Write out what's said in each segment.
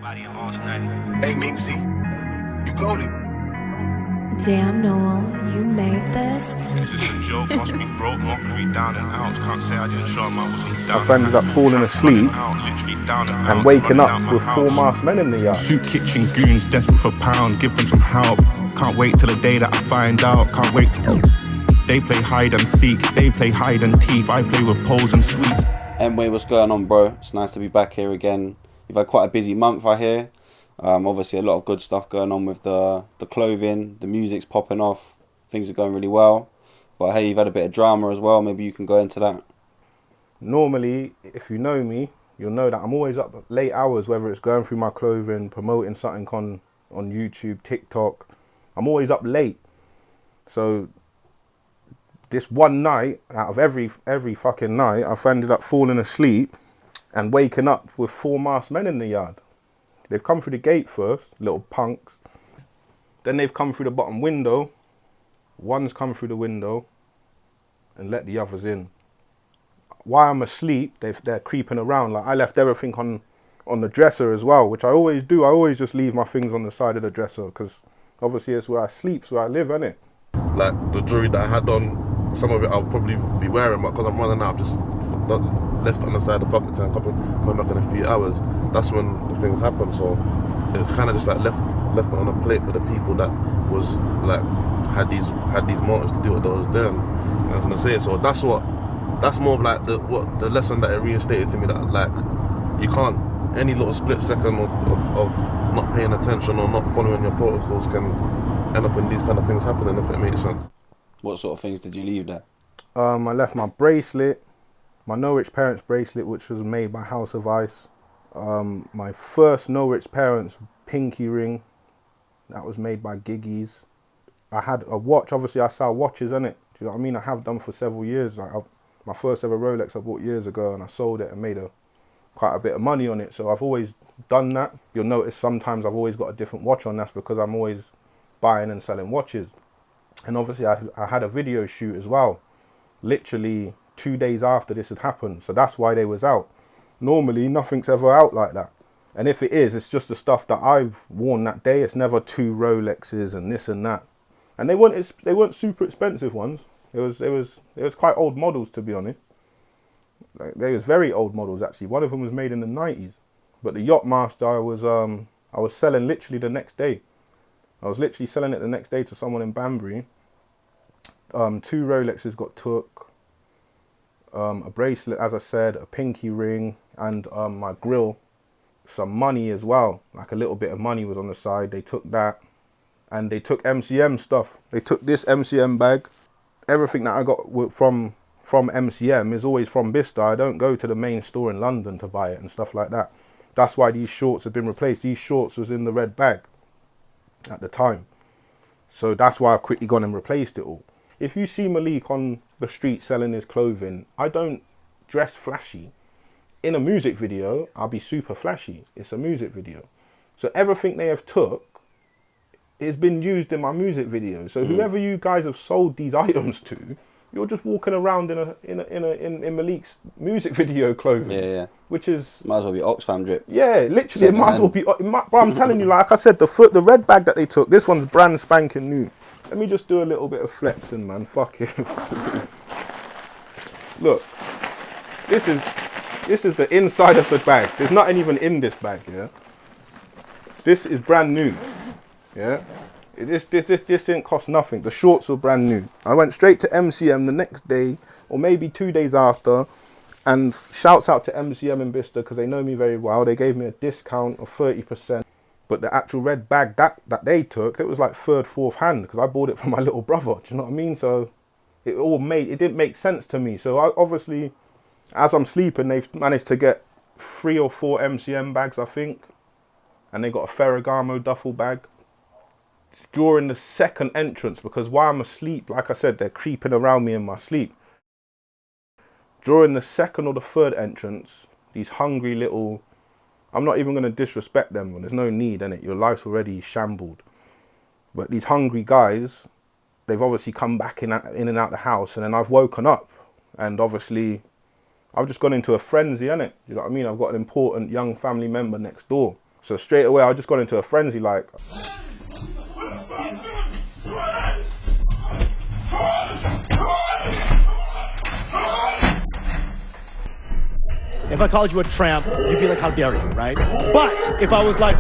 Body on all night. Hey, Minxie, you goated. Damn, Noel, you made this? Is this a joke? Must be broke, mockery, down and out. Can't say I didn't show him I wasn't down. I've ended up falling asleep and waking up with 4 masked men in the yard. 2 kitchen goons desperate for pound, give them some help. Can't wait till the day that I find out. Can't wait till they play hide and seek. They play hide and teeth. I play with poles and sweets. Anyway, what's going on, bro? It's nice to be back here again. You've had quite a busy month, I hear. Obviously a lot of good stuff going on with the clothing. The music's popping off. Things are going really well. But hey, you've had a bit of drama as well. Maybe you can go into that. Normally, if you know me, you'll know that I'm always up late hours, whether it's going through my clothing, promoting something on YouTube, TikTok. I'm always up late. So this one night, out of every fucking night, I've ended up falling asleep and waking up with 4 masked men in the yard. They've come through the gate first, little punks. Then they've come through the bottom window. One's come through the window and let the others in. While I'm asleep, they're creeping around. Like, I left everything on the dresser as well, which I always do. I always just leave my things on the side of the dresser because obviously it's where I sleep, it's where I live, innit? Like the jewelry that I had on, some of it I'll probably be wearing, but because I'm running out, I've just left it on the side of the fucking tank, coming back in a few hours. That's when the things happen. So it's kind of just like left it on a plate for the people that was like had these motives to do what they was doing. You know what I'm saying? So that's more of like the lesson that it reinstated to me, that like you can't, any little split second of not paying attention or not following your protocols can end up in these kind of things happening, if it makes sense. What sort of things did you leave there? I left my bracelet, my Norwich Parents bracelet, which was made by House of Ice. My first Norwich Parents pinky ring, that was made by Giggies. I had a watch. Obviously I sell watches, innit? Do you know what I mean? I have done for several years. Like my first ever Rolex I bought years ago, and I sold it and made quite a bit of money on it. So I've always done that. You'll notice sometimes I've always got a different watch on. That's because I'm always buying and selling watches. And obviously I had a video shoot as well, literally 2 days after this had happened. So that's why they was out. Normally nothing's ever out like that. And if it is, it's just the stuff that I've worn that day. It's never 2 Rolexes and this and that. And they weren't super expensive ones. It was quite old models, to be honest. Like, they was very old models actually. One of them was made in the 90s. But the Yachtmaster I was selling literally the next day. I was literally selling it the next day to someone in Banbury. 2 Rolexes got took. A bracelet, as I said, a pinky ring, and my grill. Some money as well. Like a little bit of money was on the side. They took that. And they took MCM stuff. They took this MCM bag. Everything that I got from MCM is always from Bicester. I don't go to the main store in London to buy it and stuff like that. That's why these shorts have been replaced. These shorts was in the red bag at the time. So that's why I've quickly gone and replaced it all. If you see Marleek on the street selling his clothing, I don't dress flashy. In a music video, I'll be super flashy. It's a music video. So everything they have took, it's been used in my music video. So whoever you guys have sold these items to, you're just walking around in Marleek's music video clothing. Yeah. Which is, Might as well be Oxfam drip. yeah, literally it might as well be. But I'm telling you, like I said, the red bag that they took, this one's brand spanking new. Let me just do a little bit of flexing, man. Fuck it. Look, this is the inside of the bag. There's nothing even in this bag, yeah. This is brand new. Yeah, this didn't cost nothing. The shorts were brand new. I went straight to MCM the next day, or maybe 2 days after, and shouts out to MCM in Bicester because they know me very well. They gave me a discount of 30%. But the actual red bag that they took, it was like 3rd, 4th hand because I bought it for my little brother. Do you know what I mean? So it didn't make sense to me. So obviously, as I'm sleeping, they've managed to get 3 or 4 MCM bags, I think, and they got a Ferragamo duffel bag. During the second entrance, because while I'm asleep, like I said, they're creeping around me in my sleep. During the second or the third entrance, these hungry little, I'm not even going to disrespect them, there's no need in it, your life's already shambled. But these hungry guys, they've obviously come back in and out the house, and then I've woken up, and obviously I've just gone into a frenzy, innit? You know what I mean? I've got an important young family member next door. So straight away, I just got into a frenzy, like, If I called you a tramp, you'd be like, how dare you, right? But if I was like,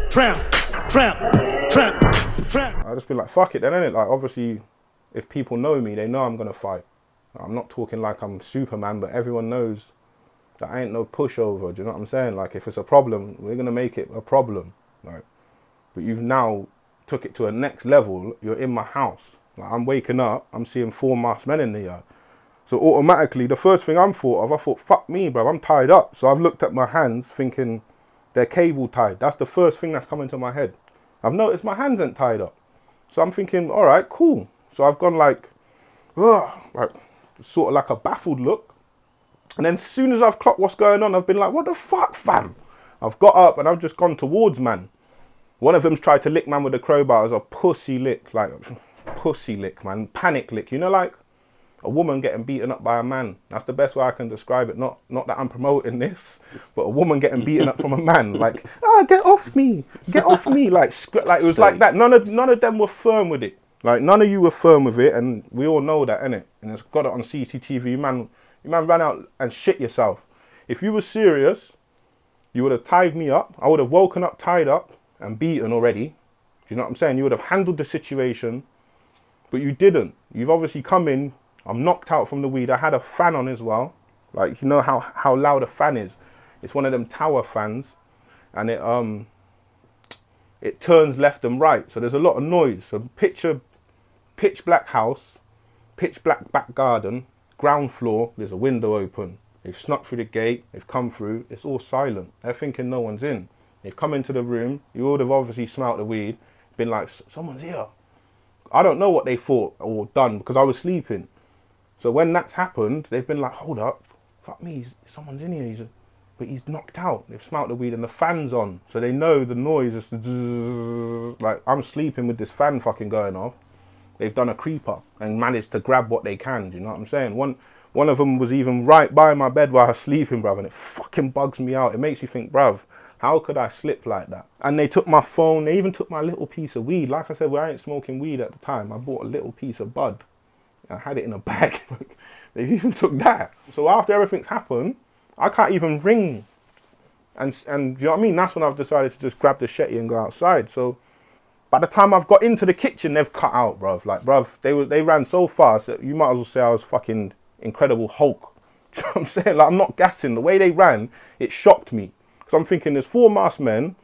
tramp, tramp, tramp, tramp. I'd just be like, fuck it then, innit? Like, obviously, if people know me, they know I'm gonna fight. I'm not talking like I'm Superman, but everyone knows that I ain't no pushover, do you know what I'm saying? Like, if it's a problem, we're gonna make it a problem. Like, but you've now took it to a next level. You're in my house. Like, I'm waking up, I'm seeing 4 masked men in the yard. So automatically, the first thing I thought, fuck me, bro, I'm tied up. So I've looked at my hands thinking they're cable tied. That's the first thing that's come into my head. I've noticed my hands ain't tied up. So I'm thinking, all right, cool. So I've gone like sort of like a baffled look. And then as soon as I've clocked what's going on, I've been like, what the fuck, fam? I've got up and I've just gone towards man. One of them's tried to lick man with a crowbar. It was a pussy lick, like pussy lick, man. Panic lick, you know, like a woman getting beaten up by a man. That's the best way I can describe it. Not that I'm promoting this, but a woman getting beaten up from a man. Like, get off me, get off me. Like it was like that. None of them were firm with it. Like, none of you were firm with it, and we all know that, innit? And it's got it on CCTV. You man ran out and shit yourself. If you were serious, you would have tied me up. I would have woken up, tied up, and beaten already. Do you know what I'm saying? You would have handled the situation, but you didn't. You've obviously come in. I'm knocked out from the weed. I had a fan on as well. Like, you know how loud a fan is. It's one of them tower fans, and it turns left and right. So there's a lot of noise. So picture pitch black house, pitch black back garden, ground floor, there's a window open. They've snuck through the gate, they've come through, it's all silent. They're thinking no one's in. They've come into the room, you would have obviously smelt the weed, been like, someone's here. I don't know what they thought or done because I was sleeping. So when that's happened, they've been like, hold up, fuck me, someone's in here, but he's knocked out. They've smelt the weed and the fan's on. So they know the noise is like, I'm sleeping with this fan fucking going off. They've done a creeper and managed to grab what they can, do you know what I'm saying? One of them was even right by my bed while I was sleeping, bruv, and it fucking bugs me out. It makes me think, bruv, how could I slip like that? And they took my phone, they even took my little piece of weed. Like I said, I ain't smoking weed at the time. I bought a little piece of bud. I had it in a bag. They even took that. So after everything's happened, I can't even ring. And you know what I mean? That's when I've decided to just grab the shetty and go outside. So by the time I've got into the kitchen, they've cut out, bruv. Like, bruv, they ran so fast that you might as well say I was fucking Incredible Hulk. Do you know what I'm saying? Like, I'm not gassing. The way they ran, it shocked me. Because I'm thinking, there's 4 masked men,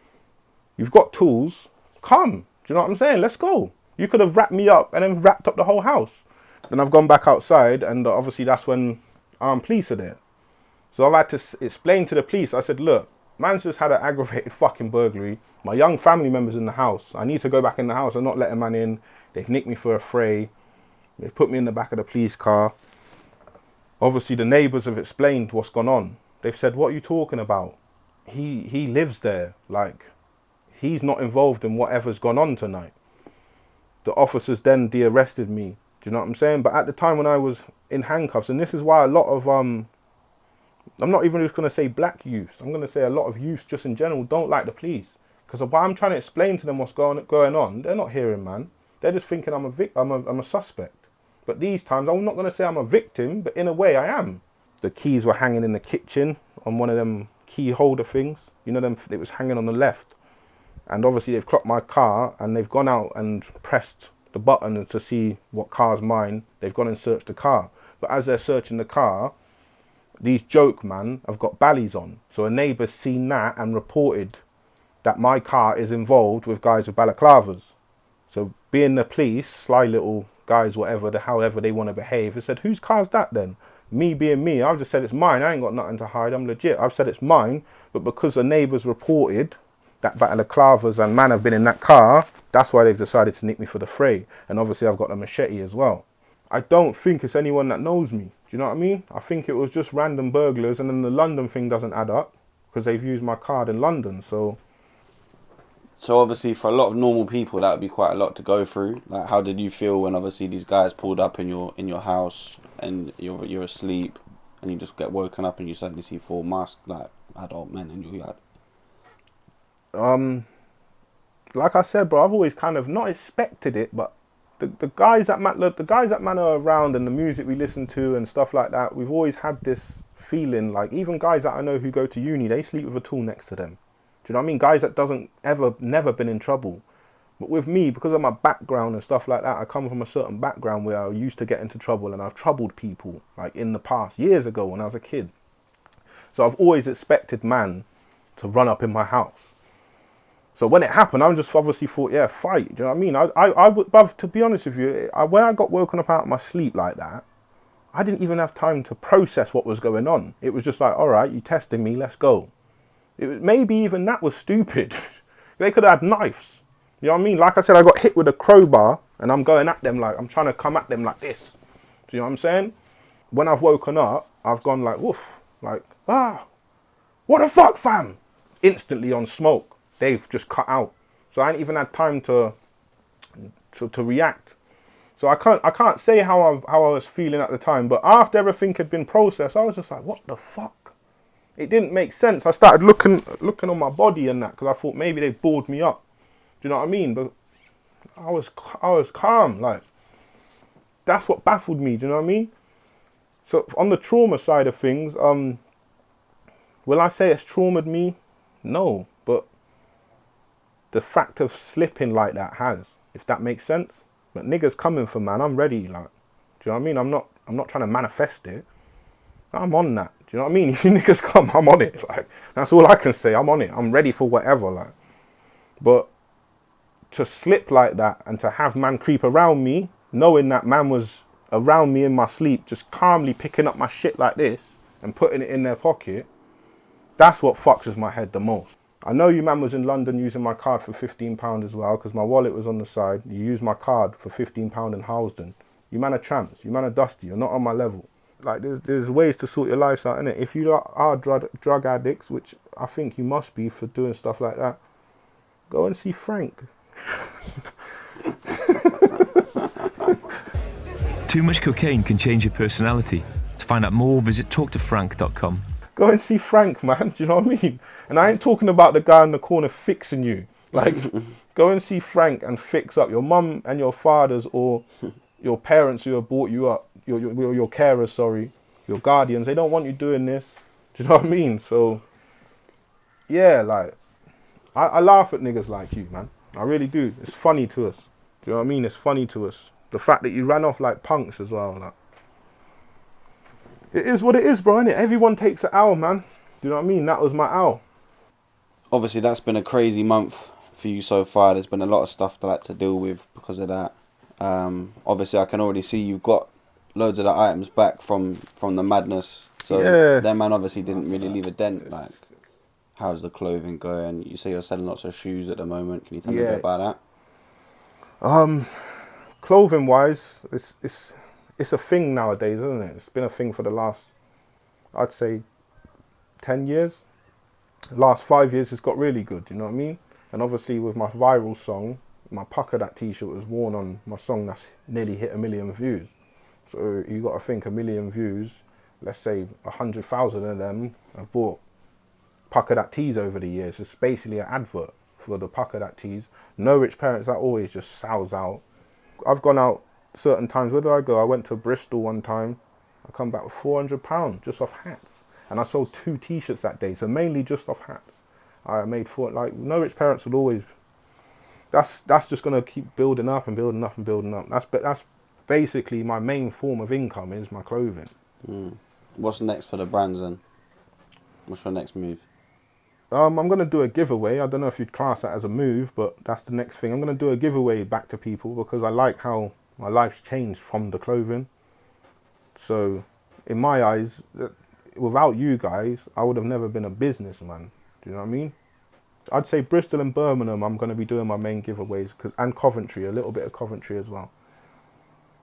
you've got tools, come. Do you know what I'm saying? Let's go. You could have wrapped me up and then wrapped up the whole house. Then I've gone back outside, and obviously that's when armed police are there. So I've had to explain to the police. I said, look, man's just had an aggravated fucking burglary. My young family member's in the house. I need to go back in the house. I'm not letting man in. They've nicked me for a fray. They've put me in the back of the police car. Obviously, the neighbours have explained what's gone on. They've said, what are you talking about? He lives there. Like, he's not involved in whatever's gone on tonight. The officers then de-arrested me. Do you know what I'm saying? But at the time when I was in handcuffs, and this is why a lot of, I'm not even just going to say black youths. I'm going to say a lot of youths just in general don't like the police. Because while I'm trying to explain to them what's going on, they're not hearing, man. They're just thinking I'm a suspect. But these times, I'm not going to say I'm a victim, but in a way I am. The keys were hanging in the kitchen on one of them key holder things. You know, them, it was hanging on the left. And obviously they've clocked my car and they've gone out and pressed the button to see what car's mine. They've gone and searched the car. But as they're searching the car, these joke man have got ballies on. So a neighbour's seen that and reported that my car is involved with guys with balaclavas. So being the police, sly little guys, however they want to behave, they said, whose car's that then? Me being me, I've just said it's mine. I ain't got nothing to hide. I'm legit. I've said it's mine. But because the neighbours reported that balaclavas and man have been in that car, that's why they've decided to nick me for the fray. And obviously I've got a machete as well. I don't think it's anyone that knows me. Do you know what I mean? I think it was just random burglars, and then the London thing doesn't add up because they've used my card in London. So obviously for a lot of normal people that would be quite a lot to go through. Like, how did you feel when obviously these guys pulled up in your house and you're asleep and you just get woken up and you suddenly see 4 masked like adult men in your yard? Like I said, bro, I've always kind of not expected it, but the guys that man are around and the music we listen to and stuff like that, we've always had this feeling like even guys that I know who go to uni, they sleep with a tool next to them. Do you know what I mean? Guys that never been in trouble. But with me, because of my background and stuff like that, I come from a certain background where I used to get into trouble and I've troubled people like in the past, years ago when I was a kid. So I've always expected man to run up in my house. So when it happened, I just obviously thought, yeah, fight. Do you know what I mean? I would, bruv, to be honest with you, when I got woken up out of my sleep like that, I didn't even have time to process what was going on. It was just like, all right, you testing me, let's go. Maybe even that was stupid. They could have had knives. You know what I mean? Like I said, I got hit with a crowbar and I'm going at them like, I'm trying to come at them like this. Do you know what I'm saying? When I've woken up, I've gone like, woof, like, what the fuck, fam? Instantly on smoke. They've just cut out. So I ain't even had time to react. So I can't say how I was feeling at the time, but after everything had been processed, I was just like, what the fuck? It didn't make sense. I started looking on my body and that, because I thought maybe they bored me up. Do you know what I mean? But I was calm. Like, that's what baffled me. Do you know what I mean? So on the trauma side of things, will I say it's traumatized me? No, but the fact of slipping like that has, if that makes sense. But niggas coming for man, I'm ready. Like, do you know what I mean? I'm not trying to manifest it. I'm on that. Do you know what I mean? If you niggas come, I'm on it. Like, that's all I can say. I'm on it. I'm ready for whatever. Like, but to slip like that and to have man creep around me, knowing that man was around me in my sleep, just calmly picking up my shit like this and putting it in their pocket, that's what fucks with my head the most. I know you man was in London using my card for £15 as well, because my wallet was on the side. You used my card for £15 in Housden. You man are tramps. You man are dusty. You're not on my level. Like, there's ways to sort your lives out, innit? If you are drug addicts, which I think you must be for doing stuff like that, go and see Frank. Too much cocaine can change your personality. To find out more, visit talktofrank.com. Go and see Frank, man. Do you know what I mean? And I ain't talking about the guy in the corner fixing you. Like, go and see Frank and fix up your mum and your fathers, or your parents who have brought you up, your carers, sorry, your guardians. They don't want you doing this. Do you know what I mean? So, yeah, like, I laugh at niggas like you, man. I really do. It's funny to us. Do you know what I mean? It's funny to us. The fact that you ran off like punks as well. Like, it is what it is, bro, innit? Everyone takes an hour, man. Do you know what I mean? That was my hour. Obviously, that's been a crazy month for you so far. There's been a lot of stuff to deal with because of that. Obviously, I can already see you've got loads of the items back from the madness. So yeah. That man obviously didn't really leave a dent. Like, how's the clothing going? You say you're selling lots of shoes at the moment. Can you tell me a bit about that? Clothing wise, it's a thing nowadays, isn't it? It's been a thing for the last, I'd say, 10 years. Last 5 years, it's got really good. You know what I mean? And obviously, with my viral song, my Pucker That T-shirt was worn on my song that's nearly hit 1 million views. So you got to think 1 million views. Let's say 100,000 of them have bought Pucker That Tees over the years. It's basically an advert for the Pucker That Tees. No rich parents, that always just sells out. I've gone out certain times. Where did I go? I went to Bristol one time. I come back with £400 just off hats. And I sold 2 T-shirts that day. So mainly just off hats. I made no rich parents would always, that's just going to keep building up and building up and building up. That's basically my main form of income is my clothing. What's next for the brands then? What's your next move? I'm going to do a giveaway. I don't know if you'd class that as a move, but that's the next thing. I'm going to do a giveaway back to people because I like how my life's changed from the clothing. So in my eyes, without you guys, I would have never been a businessman. Do you know what I mean? I'd say Bristol and Birmingham, I'm going to be doing my main giveaways, and Coventry, a little bit of Coventry as well.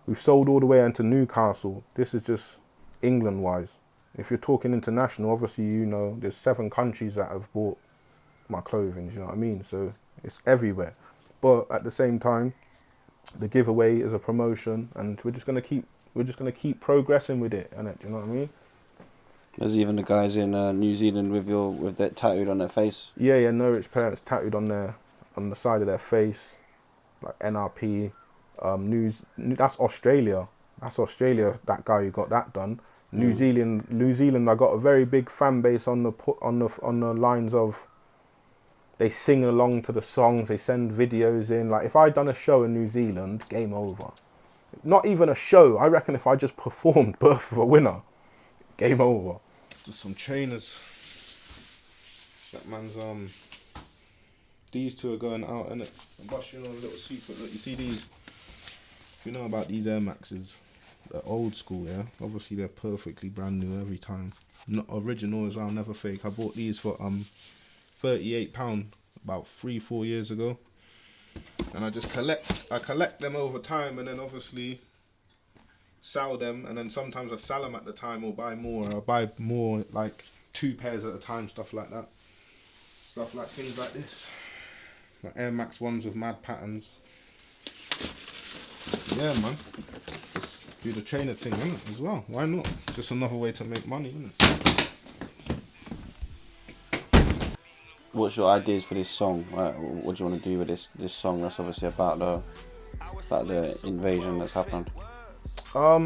We've sold all the way into Newcastle. This is just England-wise. If you're talking international, obviously, you know, there's 7 countries that have bought my clothing, do you know what I mean? So it's everywhere. But at the same time, the giveaway is a promotion, and we're just gonna keep progressing with it, innit? Do you know what I mean? There's even the guys in New Zealand with that tattooed on their face. Yeah, Norwich parents tattooed on the side of their face, like NRP. That's Australia. That's Australia. That guy who got that done. New Zealand. I got a very big fan base on the lines of. They sing along to the songs. They send videos in. Like if I'd done a show in New Zealand, game over. Not even a show. I reckon if I just performed Birth of a Winner, game over. Just some trainers. That man's these two are going out, innit? I'm busting on a little secret. Look, you see these? You know about these Air Maxes? They're old school, yeah? Obviously they're perfectly brand new every time. Not original as well, never fake. I bought these for £38 about 3-4 years ago. And I just collect them over time, and then obviously sell them, and then sometimes I sell them at the time or buy more. I'll buy more, like 2 pairs at a time, stuff like that. Stuff like things like this. Like Air Max ones with mad patterns. Yeah, man. Just do the trainer thing, innit, as well. Why not? Just another way to make money, innit? What's your ideas for this song? What do you want to do with this song? That's obviously about the invasion that's happened. I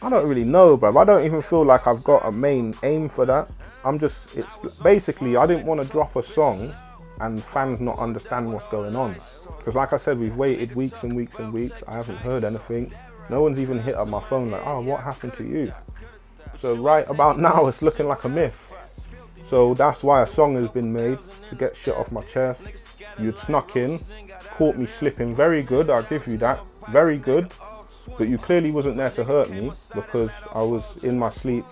don't really know, bruv. I don't even feel like I've got a main aim for that. It's basically, I didn't want to drop a song and fans not understand what's going on. Because like I said, we've waited weeks and weeks and weeks. I haven't heard anything. No one's even hit up my phone like, oh, what happened to you? So right about now, it's looking like a myth. So that's why a song has been made, to get shit off my chest. You'd snuck in, caught me slipping. Very good, I'll give you that. Very good. But you clearly wasn't there to hurt me, because I was in my sleep.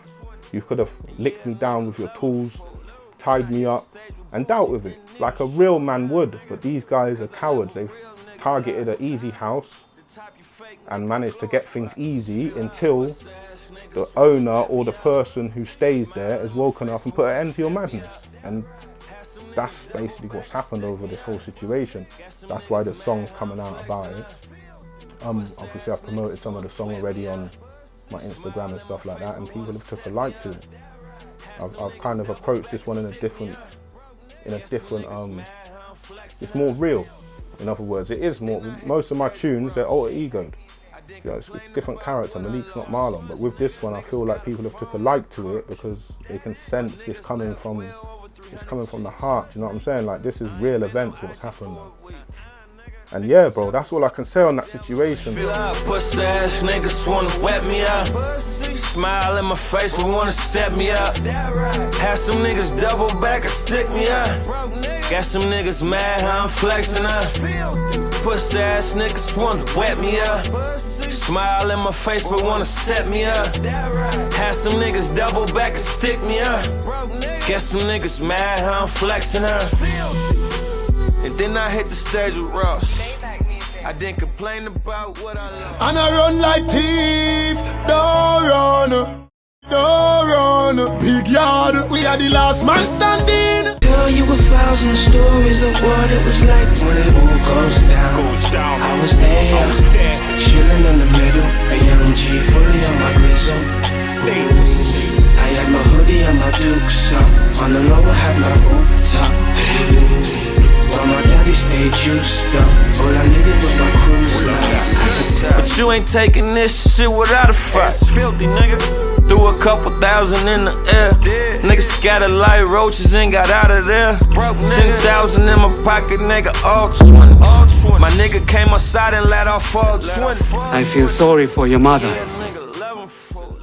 You could have licked me down with your tools, tied me up, and dealt with it like a real man would. But these guys are cowards. They've targeted an easy house and managed to get things easy until the owner or the person who stays there is woken up and put an end to your madness. And that's basically what's happened over this whole situation. That's why the song's coming out about it. Obviously I've promoted some of the song already on my Instagram and stuff like that, and people have took a like to it. I've kind of approached this one in a different, it's more real. In other words, it is more, most of my tunes, they're alter egoed. You know, it's a different character. Marleek's not Marlon, but with this one, I feel like people have took a like to it because they can sense it's coming from the heart. You know what I'm saying? Like, this is real events what's happened now. And yeah, bro, that's all I can say on that situation. Pussy ass niggas wanna wet me up. Smile in my face but wanna set me up. Have some niggas double back and stick me up. Got some niggas mad how I'm flexing up. Pussy ass niggas wanna wet me up. Smile in my face but wanna set me up. Have some niggas double back and stick me up. Got some niggas mad how I'm flexing up. And then I hit the stage with Ross. I didn't complain about what I love. And I run like thief, don't run. Big yard, we are the last man standing. Tell you 1,000 stories of what it was like when it all goes down. I was there, chilling in the middle. A young G fully on my grizzle. I had my hoodie and my dukes up. On the low I had my rooftop. While my daddy stayed juiced up. All I needed was my cruise line. But you ain't taking this shit without a fight. Filthy nigga. Threw a couple thousand in the air. Niggas scattered like roaches and got out of there. 10,000 in my pocket, nigga, all 20s. My nigga came outside and let off all 20. I feel sorry for your mother. Yeah, nigga, 11 for